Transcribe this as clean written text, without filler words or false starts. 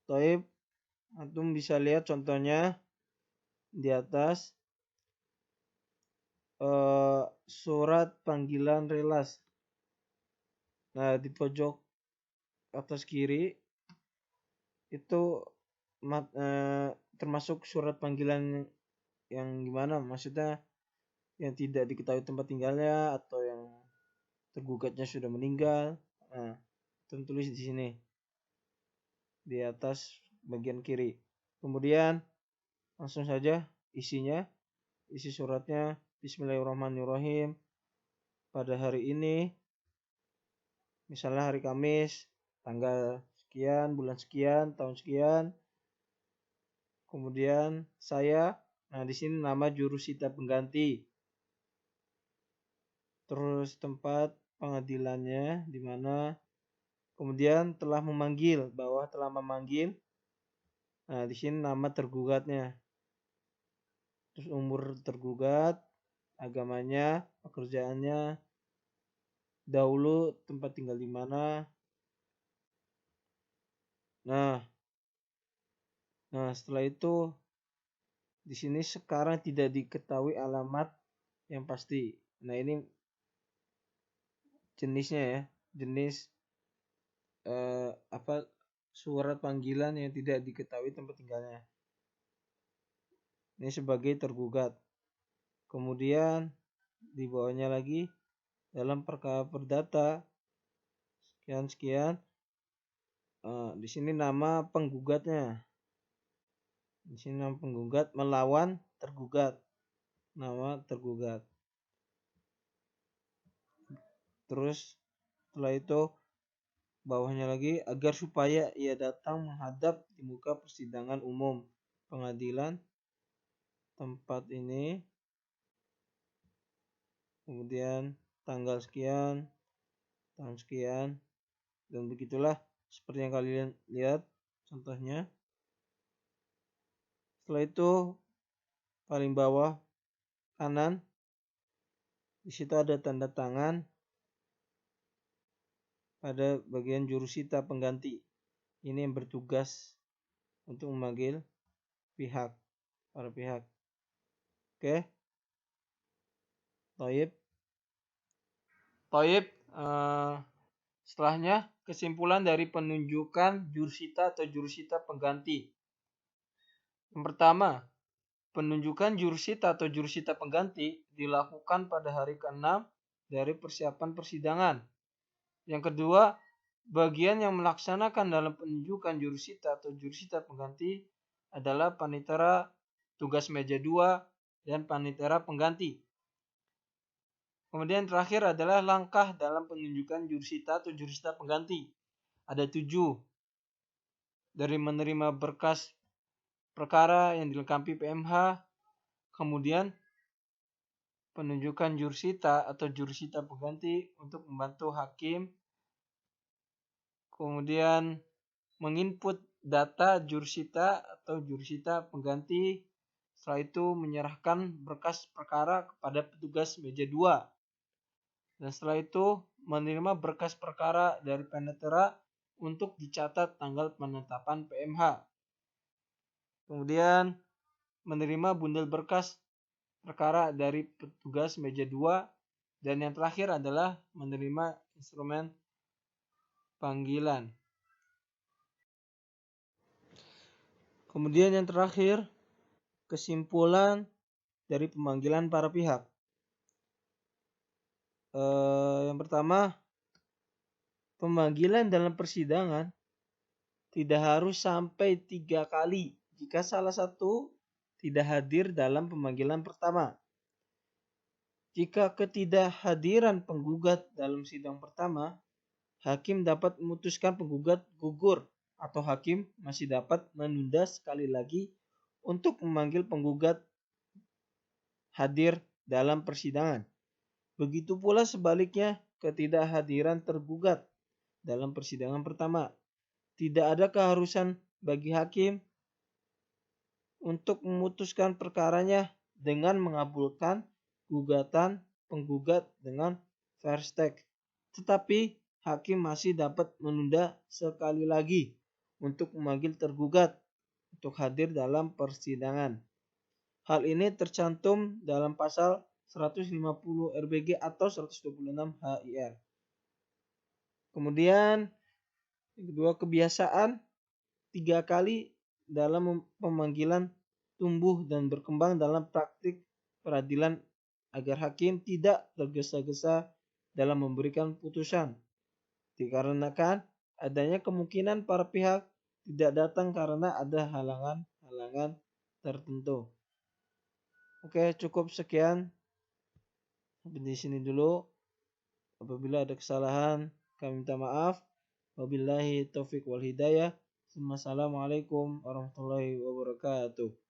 Taib, antum bisa lihat contohnya di atas surat panggilan relas. Nah, di pojok atas kiri itu termasuk surat panggilan yang gimana? Maksudnya yang tidak diketahui tempat tinggalnya atau yang tergugatnya sudah meninggal. Nah, tertulis di sini di atas bagian kiri. Kemudian langsung saja isinya, isi suratnya Bismillahirrahmanirrahim. Pada hari ini, misalnya hari Kamis, tanggal sekian, bulan sekian, tahun sekian. Kemudian saya, nah di sini nama jurusita pengganti. Terus tempat pengadilannya di mana. Kemudian telah memanggil, bawah telah memanggil. Nah, di sini nama tergugatnya. Terus umur tergugat, agamanya, pekerjaannya, dahulu tempat tinggal di mana. Nah, setelah itu di sini sekarang tidak diketahui alamat yang pasti. Nah, ini jenisnya ya, jenis surat panggilan yang tidak diketahui tempat tinggalnya. Ini sebagai tergugat. Kemudian di bawahnya lagi dalam perkara perdata sekian. Di sini nama penggugatnya. Di sini nama penggugat melawan tergugat. Nama tergugat. Terus setelah itu bawahnya lagi agar supaya ia datang menghadap di muka persidangan umum pengadilan tempat ini. Kemudian tanggal sekian, tahun sekian, dan begitulah seperti yang kalian lihat contohnya. Setelah itu paling bawah kanan di situ ada tanda tangan pada bagian jurusita pengganti. Ini yang bertugas untuk memanggil para pihak. Oke. Toib. Setelahnya kesimpulan dari penunjukan jurusita atau jurusita pengganti. Yang pertama, penunjukan jurusita atau jurusita pengganti dilakukan pada hari ke-6 dari persiapan persidangan. Yang kedua, bagian yang melaksanakan dalam penunjukan jurusita atau jurusita pengganti adalah panitera tugas meja 2 dan panitera pengganti. Kemudian terakhir adalah langkah dalam penunjukan jurusita atau jurusita pengganti. Ada 7. Dari menerima berkas perkara yang dilengkapi PMH, kemudian penunjukan jurusita atau jurusita pengganti untuk membantu hakim, kemudian menginput data jurusita atau jurusita pengganti, setelah itu menyerahkan berkas perkara kepada petugas meja 2. Dan setelah itu menerima berkas perkara dari panitera untuk dicatat tanggal penetapan PMH. Kemudian menerima bundel berkas perkara dari petugas meja 2. Dan yang terakhir adalah menerima instrumen panggilan. Kemudian yang terakhir, kesimpulan dari pemanggilan para pihak. Yang pertama, pemanggilan dalam persidangan tidak harus sampai 3 kali jika salah satu tidak hadir dalam pemanggilan pertama. Jika ketidakhadiran penggugat dalam sidang pertama, hakim dapat memutuskan penggugat gugur atau hakim masih dapat menunda sekali lagi untuk memanggil penggugat hadir dalam persidangan. Begitu pula sebaliknya ketidakhadiran tergugat dalam persidangan pertama. Tidak ada keharusan bagi hakim untuk memutuskan perkaranya dengan mengabulkan gugatan penggugat dengan fair stake. Tetapi hakim masih dapat menunda sekali lagi untuk memanggil tergugat untuk hadir dalam persidangan. Hal ini tercantum dalam pasal 150 RBG atau 126 HIR. Kemudian yang kedua, kebiasaan 3 kali dalam pemanggilan tumbuh dan berkembang dalam praktik peradilan agar hakim tidak tergesa-gesa dalam memberikan putusan. Dikarenakan adanya kemungkinan para pihak tidak datang karena ada halangan-halangan tertentu. Oke, cukup sekian. Sampai di sini dulu. Apabila ada kesalahan, kami minta maaf. Wabillahi taufik wal hidayah. Assalamualaikum warahmatullahi wabarakatuh.